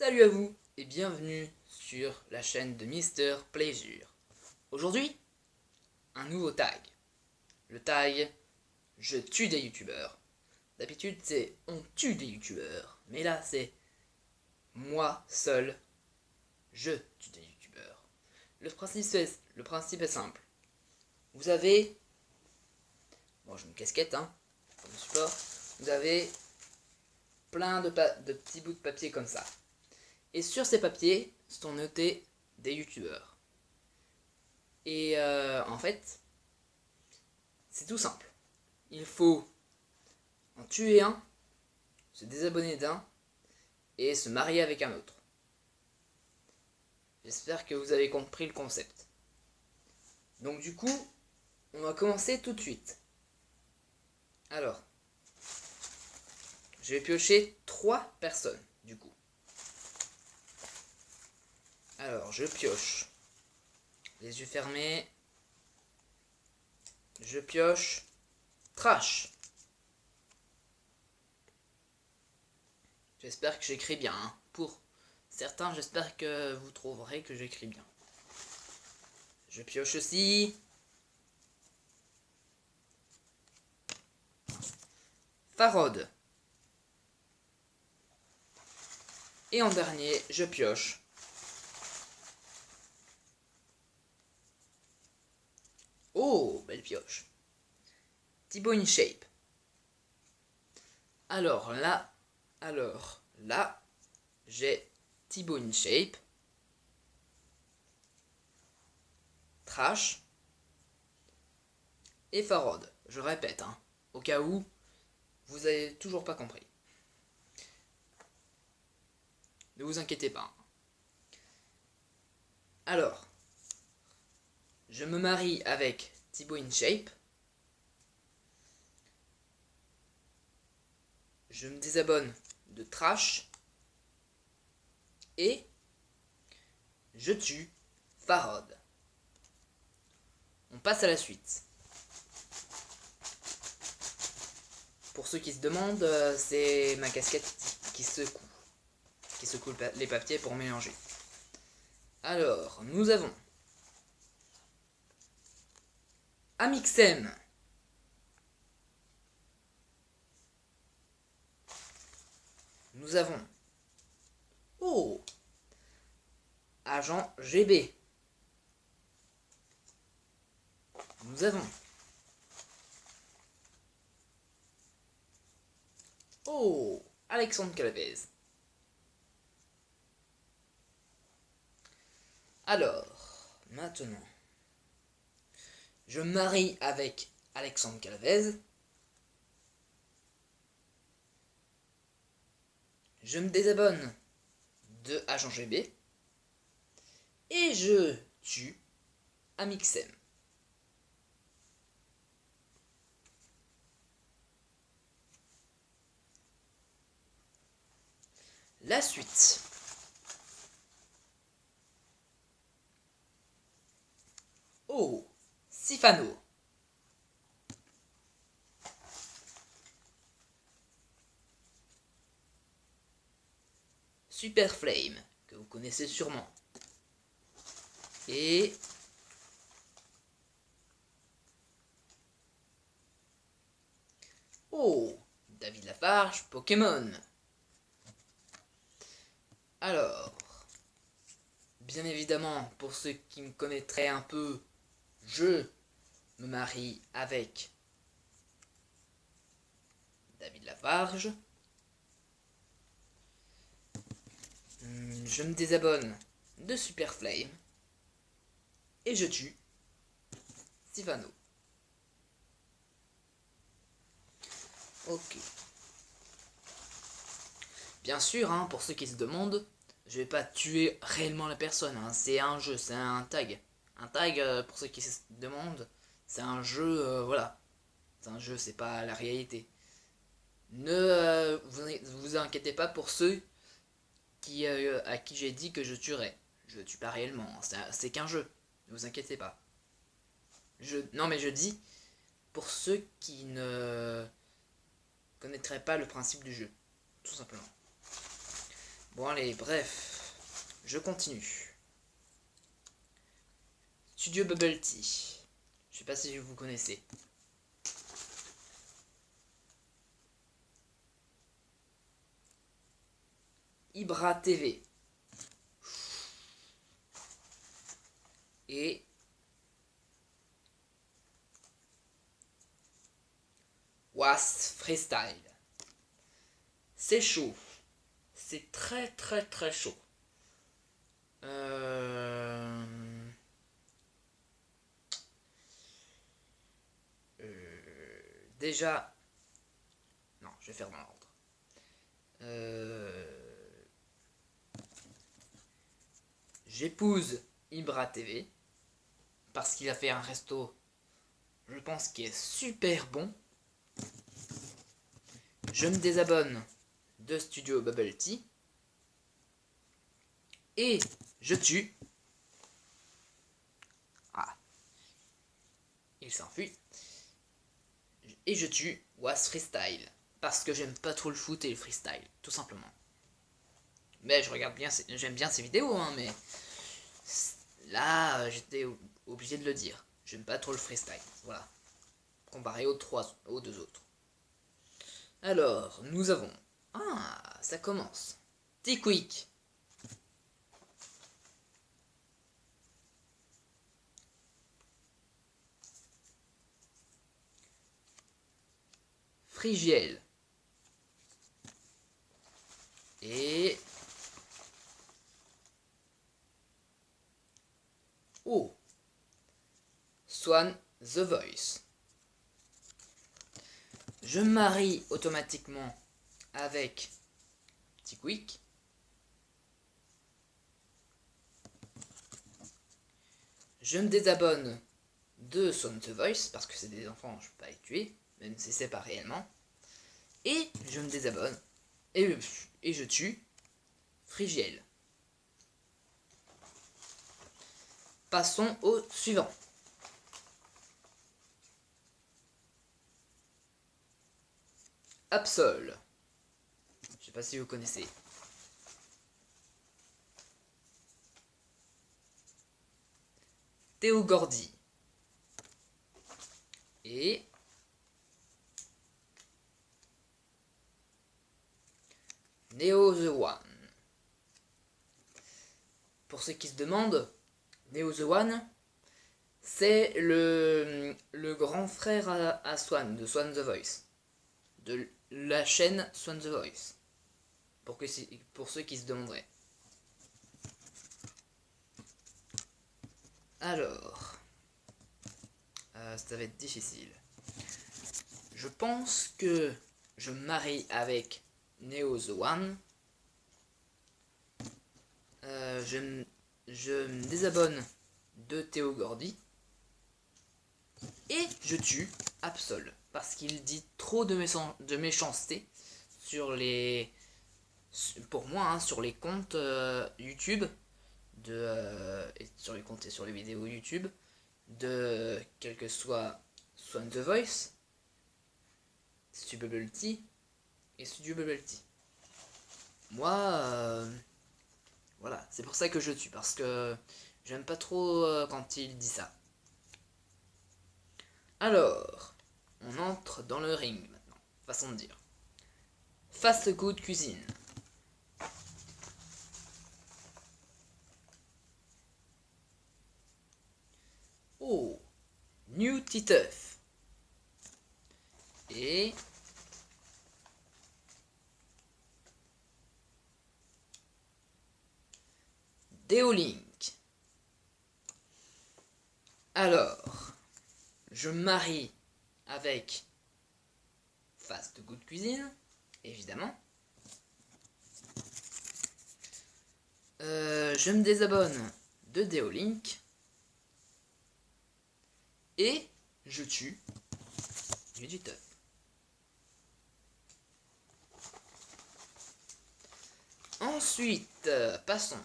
Salut à vous et bienvenue sur la chaîne de Mister Pleasure. Aujourd'hui, un nouveau tag. Le tag « Je tue des youtubeurs ». D'habitude c'est « On tue des youtubeurs », mais là c'est « Moi seul, je tue des youtubeurs ». Le principe est simple. Vous avez... Bon, j'ai une casquette, comme support. Vous avez plein de petits bouts de papier comme ça. Et sur ces papiers sont notés des youtubeurs. Et en fait, c'est tout simple. Il faut en tuer un, se désabonner d'un et se marier avec un autre. J'espère que vous avez compris le concept. Donc du coup, on va commencer tout de suite. Alors, je vais piocher 3 personnes du coup. Alors, je pioche. Les yeux fermés. Je pioche Trash. J'espère que j'écris bien. Pour certains, j'espère que vous trouverez que j'écris bien. Je pioche aussi Farod. Et en dernier, je pioche Oh, belle pioche. Thibaut InShape. Alors là, j'ai Thibaut InShape, Trash et Farod. Je répète, au cas où vous avez toujours pas compris. Ne vous inquiétez pas. Alors, je me marie avec Thibaut InShape. Je me désabonne de Trash. Et je tue Farod. On passe à la suite. Pour ceux qui se demandent, c'est ma casquette qui secoue. Qui secoue les papiers pour mélanger. Alors, nous avons Amixem. Nous avons Agent GB. Nous avons Alexandre Calavez. Alors, maintenant, je me marie avec Alexandre Calavez. Je me désabonne de Agent GB. Et je tue Amixem. La suite. Sifano. Super Flame, que vous connaissez sûrement. Et David Lafarge, Pokémon. Alors, bien évidemment, pour ceux qui me connaîtraient un peu, je me marie avec David Lafarge. Je me désabonne de Super Flame. Et je tue Sivano. Ok. Bien sûr, pour ceux qui se demandent, je vais pas tuer réellement la personne. C'est un jeu, c'est un tag. Un tag, pour ceux qui se demandent, c'est un jeu, voilà. C'est un jeu, c'est pas la réalité. Ne vous inquiétez pas pour ceux à qui j'ai dit que je tuerais. Je tue pas réellement, c'est qu'un jeu. Ne vous inquiétez pas. Non mais je dis, pour ceux qui ne connaîtraient pas le principe du jeu. Tout simplement. Bon allez, bref, je continue. Studio Bubble Tea. Je sais pas si vous connaissez. Ibra TV. Et Was Freestyle. C'est chaud. C'est très très très chaud. Déjà... Non, je vais faire dans l'ordre. J'épouse Ibra TV parce qu'il a fait un resto, je pense, qui est super bon. Je me désabonne de Studio Bubble Tea et je tue... Ah, il s'enfuit. Et je tue Was Freestyle parce que j'aime pas trop le foot et le freestyle, tout simplement. Mais je regarde bien, j'aime bien ses vidéos, hein, mais là, j'étais obligé de le dire. J'aime pas trop le freestyle, voilà. Comparé aux deux autres. Alors, nous avons... Ah, ça commence. T-Quick. Frigiel. Et... Oh, Swan The Voice. Je me marie automatiquement avec T-Quick. Je me désabonne de Swan The Voice parce que c'est des enfants, je peux pas les tuer, même si c'est pas réellement. Et je me désabonne et je tue Frigiel. Passons au suivant. Absol. Je sais pas si vous connaissez. Théo Gordy. Et... Neo The One. Pour ceux qui se demandent, Neo The One, c'est le grand frère à Swan, de Swan The Voice. De la chaîne Swan The Voice. Pour ceux qui se demanderaient. Alors... ça va être difficile. Je pense que je me marie avec Neo The One. Je me désabonne de Théo Gordy. Et je tue Absol. Parce qu'il dit trop de méchanceté sur les... Pour moi, hein, sur les comptes YouTube. Et sur les comptes et sur les vidéos YouTube. De quel que soit Swan The Voice, Studio Bubble Tea et Studio Bubble Tea. Moi, voilà, c'est pour ça que je tue, parce que j'aime pas trop quand il dit ça. Alors, on entre dans le ring maintenant, façon de dire. Fast Good Cuisine. Oh, New Titeuf. Et... Deolink. Alors, je me marie avec Fast Good Cuisine, évidemment. Je me désabonne de Deolink. Et je tue du teuf. Ensuite, passons.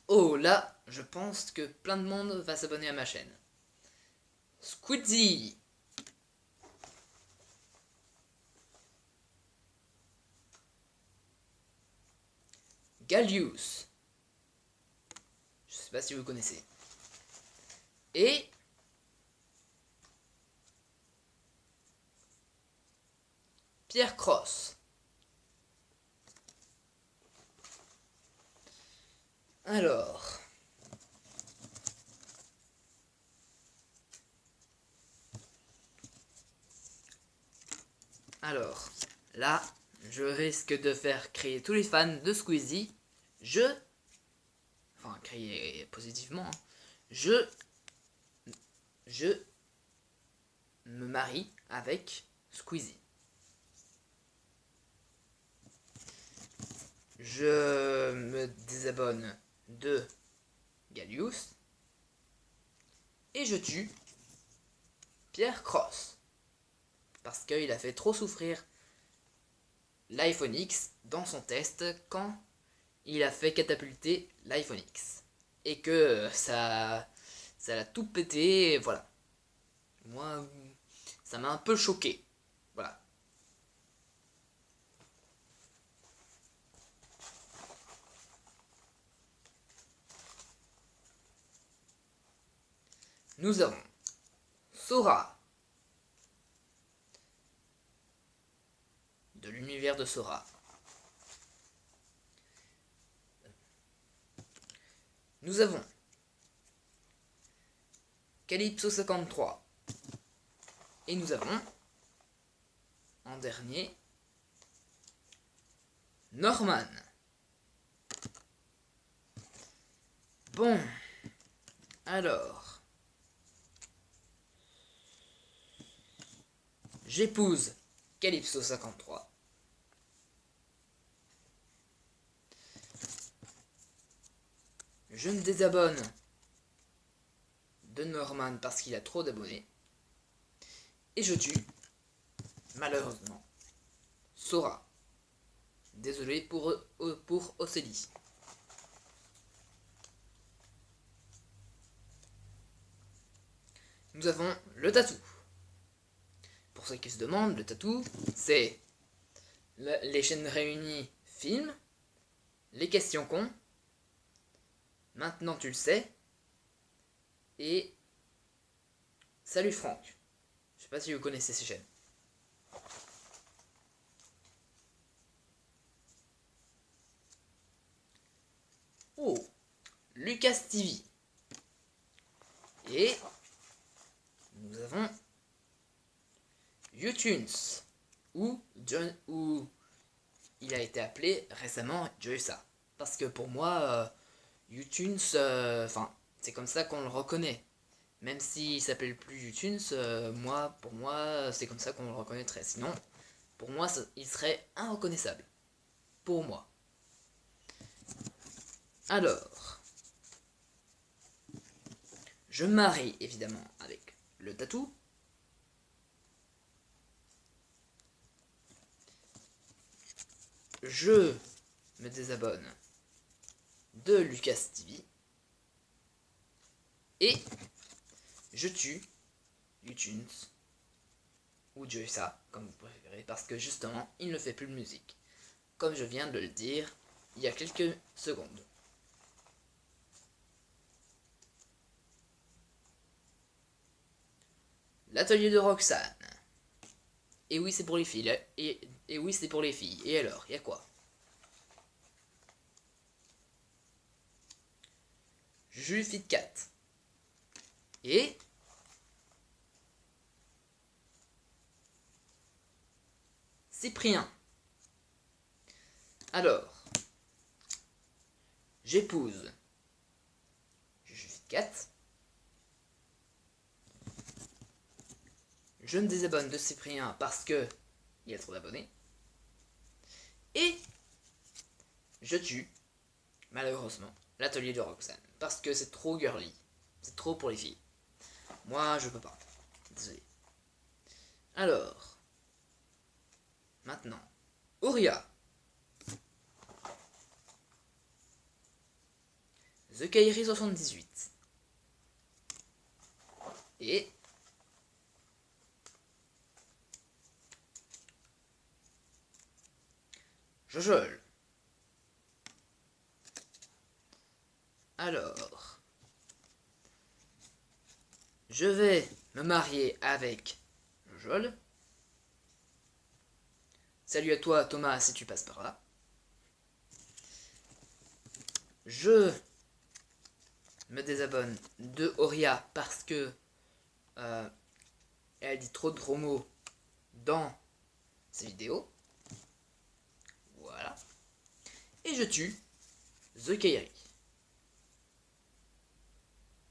Oh là, je pense que plein de monde va s'abonner à ma chaîne. Squidzy. Gallius. Je sais pas si vous connaissez. Et Pierre Cross. Alors, là, je risque de faire crier tous les fans de Squeezie. Enfin, crier positivement, hein. Je me marie avec Squeezie. Je me désabonne de Gallius. Et je tue Pierre Cross. Parce qu'il a fait trop souffrir l'iPhone X dans son test quand il a fait catapulter l'iPhone X. Et que ça l'a tout pété, voilà. Moi, ça m'a un peu choqué. Voilà. Nous avons Sora. De l'univers de Sora. Nous avons Calypso 53. Et nous avons, en dernier, Norman. Bon, alors, j'épouse Calypso 53. Je me désabonne de Norman parce qu'il a trop d'abonnés. Et je tue, malheureusement, Sora. Désolé pour Océlie. Nous avons le tatou. Pour ceux qui se demandent, le tatou, c'est les chaînes réunies film, les questions cons, maintenant tu le sais, et salut Franck. Je sais pas si vous connaissez ces chaînes. Oh, Lucas TV. Et nous avons YouTunes, où il a été appelé récemment Joysa. Parce que pour moi, YouTunes, enfin, c'est comme ça qu'on le reconnaît. Même s'il s'appelle plus YouTunes, pour moi, c'est comme ça qu'on le reconnaîtrait. Sinon, pour moi, il serait inreconnaissable. Pour moi. Alors, je me marie évidemment avec le tatou. Je me désabonne de Lucas TV. Et je tue YouTunes ou Joysa, comme vous préférez, parce que justement, il ne fait plus de musique. Comme je viens de le dire il y a quelques secondes. L'atelier de Roxane. Et oui, c'est pour les filles. Et oui, c'est pour les filles. Et alors, y a quoi? Jules Fit 4. Et Cyprien. Alors, j'épouse Jules Fit 4. Je me désabonne de Cyprien parce que il y a trop d'abonnés. Et je tue, malheureusement, l'atelier de Roxane. Parce que c'est trop girly. C'est trop pour les filles. Moi, je peux pas. Désolé. Alors, maintenant, Auria. The Kairi 78. Et Jojol. Alors, je vais me marier avec Jol. Salut à toi Thomas si tu passes par là. Je me désabonne de Auria parce que elle dit trop de gros mots dans ses vidéos. Voilà. Et je tue The Kairi.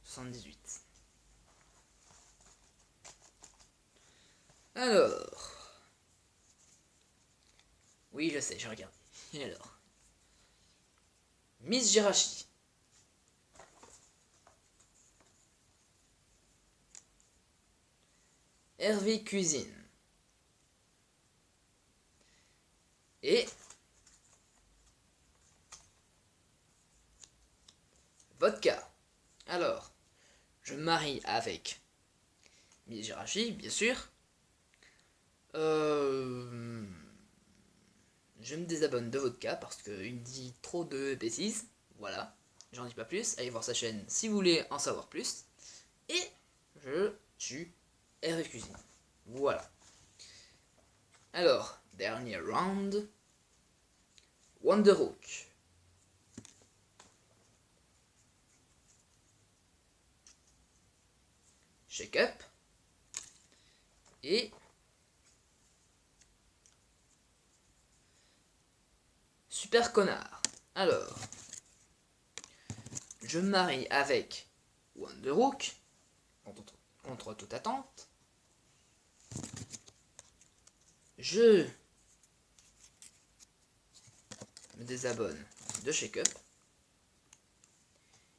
78. Alors. Oui, je sais, j'ai regardé. Et alors Miss Jirachi. Hervé Cuisine. Et Vodka. Alors, je me marie avec Miss Jirachi, bien sûr. Je me désabonne de Vodka parce qu'il dit trop de bêtises. Voilà, j'en dis pas plus. Allez voir sa chaîne si vous voulez en savoir plus. Et je tue Hervé Cuisine. Voilà. Alors, dernier round. Wonderhook. Shake Up. Et Super Connard. Alors, je me marie avec Wonderhook, contre toute attente. Je me désabonne de Shake Up.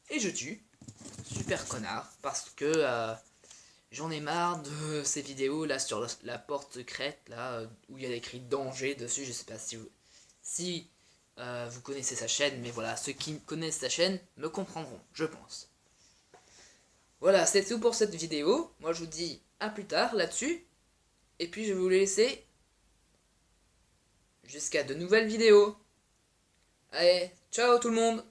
Et je tue Super Connard parce que j'en ai marre de ces vidéos là sur la porte secrète là où il y a écrit danger dessus. Je sais pas si vous connaissez sa chaîne, mais voilà, ceux qui connaissent sa chaîne me comprendront, je pense. Voilà, c'est tout pour cette vidéo. Moi je vous dis à plus tard là-dessus. Et puis je vais vous laisser jusqu'à de nouvelles vidéos. Allez, ciao tout le monde!